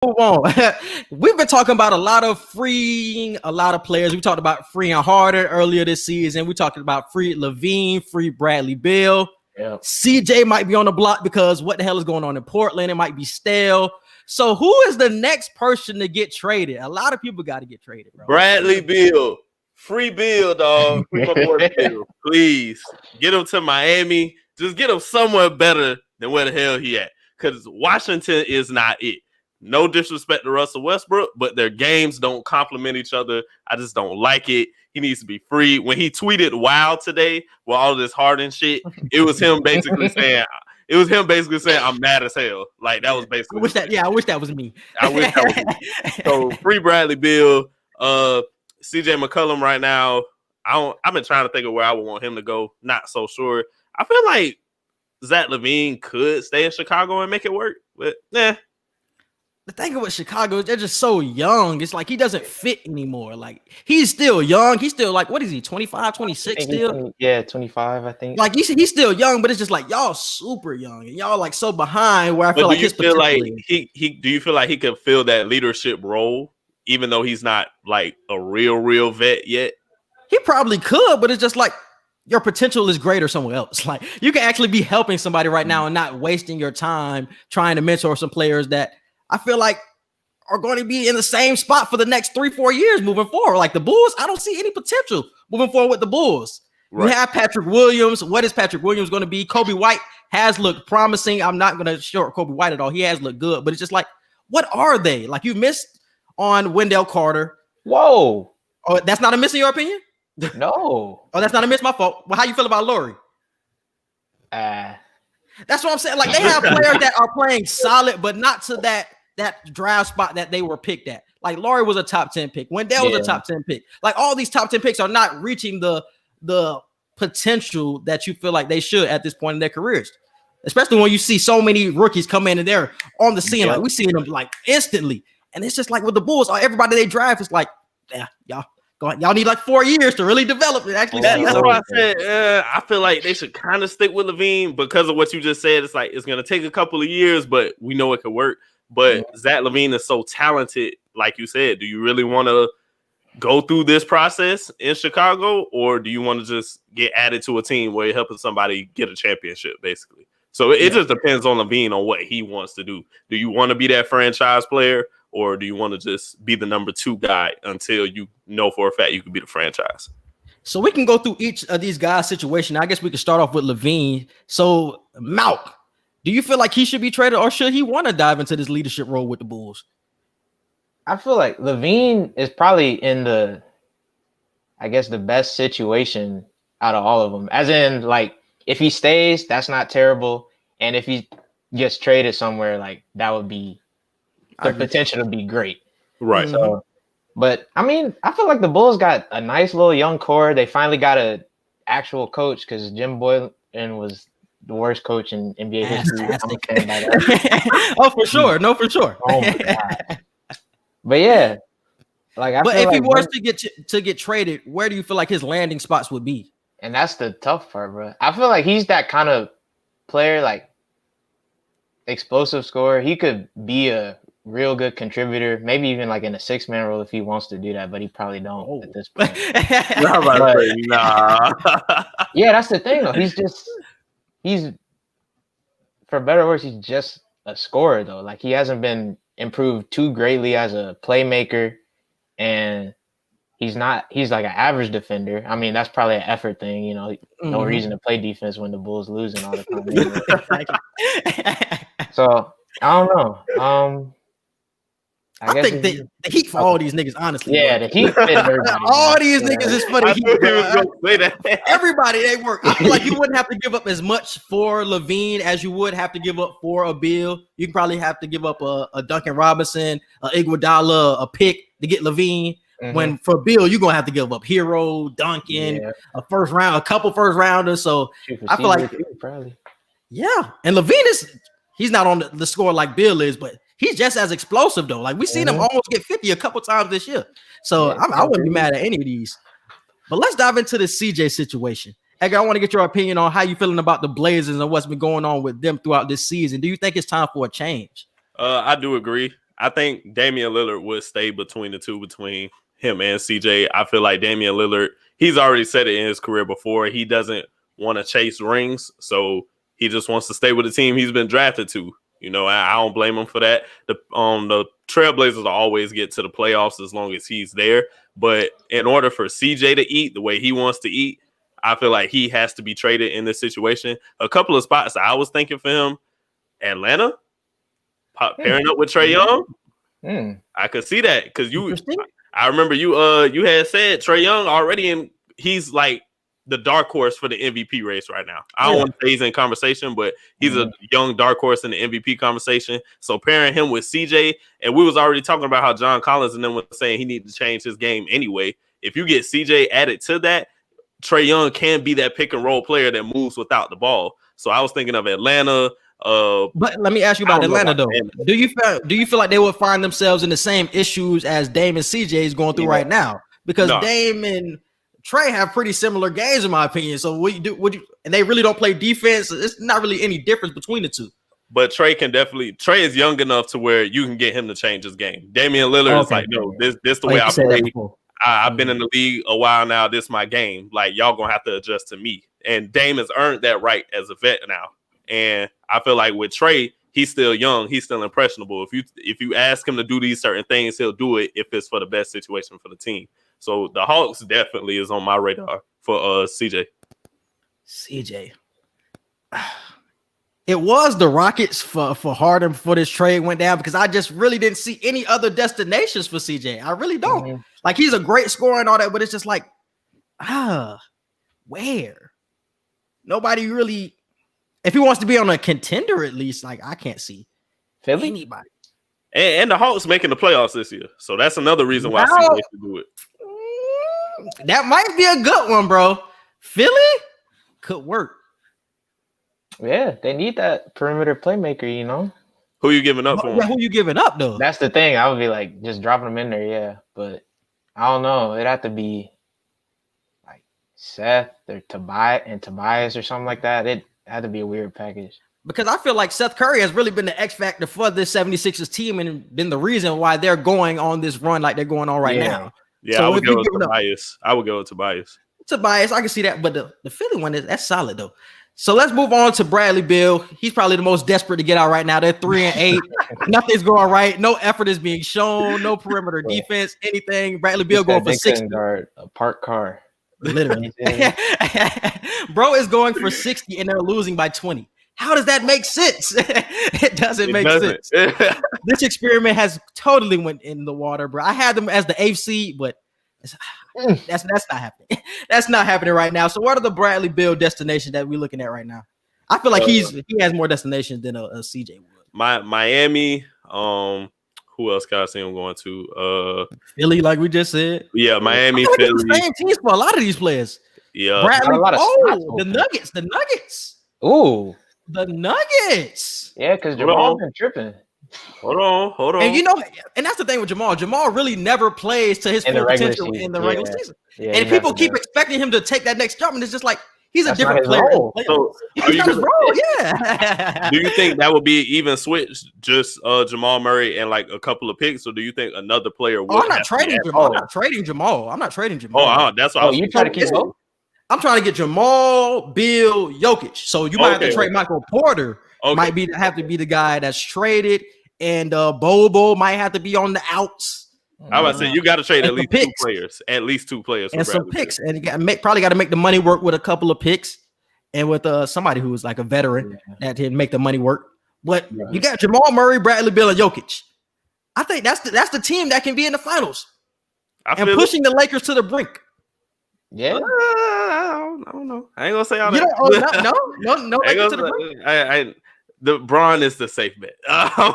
move on. We've been talking about a lot of freeing a lot of players. We talked about freeing Harden earlier this season. We talked about free Lavine, free Bradley Beal. Yep. CJ might be on the block because what the hell is going on in Portland? It might be stale. So who is the next person to get traded? A lot of people got to get traded, bro. Bradley Beal. Free Beal, dog. Free my boy Beal. Please. Get him to Miami. Just get him somewhere better than where the hell he at. Because Washington is not it. No disrespect to Russell Westbrook, but their games don't complement each other. I just don't like it. He needs to be free. When he tweeted "Wow" today with all this Harden shit, it was him basically saying, I'm mad as hell. Like that was basically. I wish that was me. I wish that was me. So free Bradley Beal, CJ McCollum right now. I've been trying to think of where I would want him to go. Not so sure. I feel like Zach Lavine could stay in Chicago and make it work, but The thing with Chicago, they're just so young. It's like he doesn't fit anymore. Like he's still young. He's still like, what is he, 25, 26 still? 25, I think. Like he's still young, but it's just like y'all super young and y'all like so behind where I feel like his do you feel like he could fill that leadership role even though he's not like a real vet yet? He probably could, but it's just like your potential is greater somewhere else. Like you can actually be helping somebody right now and not wasting your time trying to mentor some players that I feel like are going to be in the same spot for the next 3-4 years moving forward. Like the Bulls, I don't see any potential moving forward with the Bulls. Right. We have Patrick Williams. What is Patrick Williams going to be? Kobe White has looked promising. I'm not going to short Kobe White at all. He has looked good, but it's just like, what are they? Like you missed on Wendell Carter. Whoa. Oh, that's not a miss in your opinion? No. Oh, that's not a miss. My fault. Well, how you feel about Laurie? That's what I'm saying. Like they have players that are playing solid, but not to that draft spot that they were picked at. Like Laurie was a top 10 pick. Wendell was a top 10 pick. Like all these top 10 picks are not reaching the potential that you feel like they should at this point in their careers. Especially when you see so many rookies come in and they're on the scene. Like we see them like instantly. And it's just like with the Bulls, everybody they draft is like, yeah, y'all need like 4 years to really develop it. Actually, that's why I said I feel like they should kind of stick with Lavine because of what you just said. It's like it's gonna take a couple of years, but we know it could work. But Zach Lavine is so talented, like you said. Do you really want to go through this process in Chicago, or do you want to just get added to a team where you're helping somebody get a championship, basically? So it just depends on Lavine on what he wants to do. Do you want to be that franchise player, or do you want to just be the number 2 guy until you know for a fact you could be the franchise? So we can go through each of these guys' situation. I guess we can start off with Lavine. So Malk, do you feel like he should be traded, or should he want to dive into this leadership role with the Bulls? I feel like Lavine is probably in the best situation out of all of them. As in, like, if he stays, that's not terrible. And if he gets traded somewhere, like, that would be the potential to be great. Right. So, but I mean, I feel like the Bulls got a nice little young core. They finally got an actual coach because Jim Boylan was the worst coach in NBA history. I'm a fan by that. Oh, for sure. No, for sure. Oh my God. But yeah, like I. But feel if like he was to get traded, where do you feel like his landing spots would be? And that's the tough part, bro. I feel like he's that kind of player, like explosive scorer. He could be a real good contributor, maybe even like in a 6-man role if he wants to do that, but he probably don't at this point. Nah. Yeah, that's the thing though. He's for better or worse, he's just a scorer though. Like he hasn't been improved too greatly as a playmaker, and he's like an average defender. I mean, that's probably an effort thing, you know. No reason to play defense when the Bulls losing all the time. So I don't know. I think the Heat for all these niggas, honestly. Yeah, bro. the Heat fit everybody. All these niggas is for the Heat. Everybody, they work. I feel like you wouldn't have to give up as much for Lavine as you would have to give up for a Beal. You can probably have to give up a Duncan Robinson, a Iguodala, a pick to get Lavine. When for Beal, you're gonna have to give up Hero, Duncan, a couple first rounders. So I feel like probably. Yeah, and Lavine he's not on the score like Beal is, but he's just as explosive though. Like we seen him almost get 50 a couple times this year. So I wouldn't be mad at any of these. But let's dive into the CJ situation. Edgar, I want to get your opinion on how you feeling about the Blazers and what's been going on with them throughout this season. Do you think it's time for a change? I do agree. I think Damian Lillard would stay between the two, between him and CJ. I feel like Damian Lillard, he's already said it in his career before. He doesn't want to chase rings, so he just wants to stay with the team he's been drafted to. You know, I don't blame him for that. The Trailblazers will always get to the playoffs as long as he's there. But in order for CJ to eat the way he wants to eat, I feel like he has to be traded in this situation. A couple of spots I was thinking for him, Atlanta, pairing up with Trae Young. I could see that because I remember you had said Trae Young already, and he's like the dark horse for the MVP race right now. I don't want to say he's in conversation, but he's a young dark horse in the MVP conversation. So pairing him with CJ, and we was already talking about how John Collins and them was saying he needed to change his game anyway. If you get CJ added to that, Trae Young can be that pick and roll player that moves without the ball. So I was thinking of Atlanta. But let me ask you about Atlanta though. Do you feel like they would find themselves in the same issues as Dame and CJ is going through right now? Because Dame and Trae have pretty similar games in my opinion. So and they really don't play defense. It's not really any difference between the two. But Trae is young enough to where you can get him to change his game. Damian Lillard is like, no, this the way I play. I've been in the league a while now. This is my game. Like, y'all gonna have to adjust to me. And Dame has earned that right as a vet now. And I feel like with Trae, he's still young. He's still impressionable. If you ask him to do these certain things, he'll do it if it's for the best situation for the team. So the Hawks definitely is on my radar for CJ. CJ. It was the Rockets for Harden before this trade went down because I just really didn't see any other destinations for CJ. I really don't. Mm-hmm. Like, he's a great scorer and all that, but it's just like, where? Nobody really, if he wants to be on a contender at least, like, I can't see Philly? Anybody. And the Hawks making the playoffs this year. So that's another reason why CJ should do it. That might be a good one, bro. Philly could work. Yeah, they need that perimeter playmaker, you know. Who you giving up for? Yeah, who you giving up though? That's the thing. I would be like just dropping them in there, yeah. But I don't know. It'd have to be like Seth or Tobias or something like that. It had to be a weird package. Because I feel like Seth Curry has really been the X factor for this 76ers team and been the reason why they're going on this run like they're going on right now. Yeah, so I would go with Tobias. Tobias, I can see that, but the Philly one that's solid though. So let's move on to Bradley Beal. He's probably the most desperate to get out right now. They're 3-8. Nothing's going right. No effort is being shown. No perimeter defense. Anything. Bradley Beal going for 60. Guard, a parked car. Literally. Bro is going for 60 and they're losing by 20. How does that make sense? It doesn't make sense. This experiment has totally went in the water, bro. I had them as the 8th seed, but that's not happening. That's not happening right now. So what are the Bradley Beal destinations that we're looking at right now? I feel like he has more destinations than a CJ would. Miami. Who else can I see him going to? Philly, like we just said. Yeah, Miami, Philly. The same teams for a lot of these players. Yeah, Bradley. The Nuggets. The Nuggets. Ooh, the Nuggets. Yeah, because Jamal been tripping. Hold on. And you know, and that's the thing with Jamal. Jamal really never plays to his full potential in the regular season. Yeah, and people keep expecting him to take that next jump, and it's just like he's a different player. So he's not his role, yeah. Do you think that would be even switch, just Jamal Murray and like a couple of picks, or do you think another player would? I'm not trading Jamal. I'm not trading Jamal. That's what you trying to keep both? I'm trying to get Jamal, Beal, Jokic. So you might have to trade Michael Porter. Might have to be the guy that's traded. And Bobo might have to be on the outs. I was say you got to trade at least 2 players, and some picks, and you probably got to make the money work with a couple of picks, and with somebody who's like a veteran that didn't make the money work. But you got Jamal Murray, Bradley Beal, and Jokic. I think that's the team that can be in the finals and pushing the Lakers to the brink. Yeah, I don't know. I ain't gonna say all that. No. The Bron is the safe bet. I'm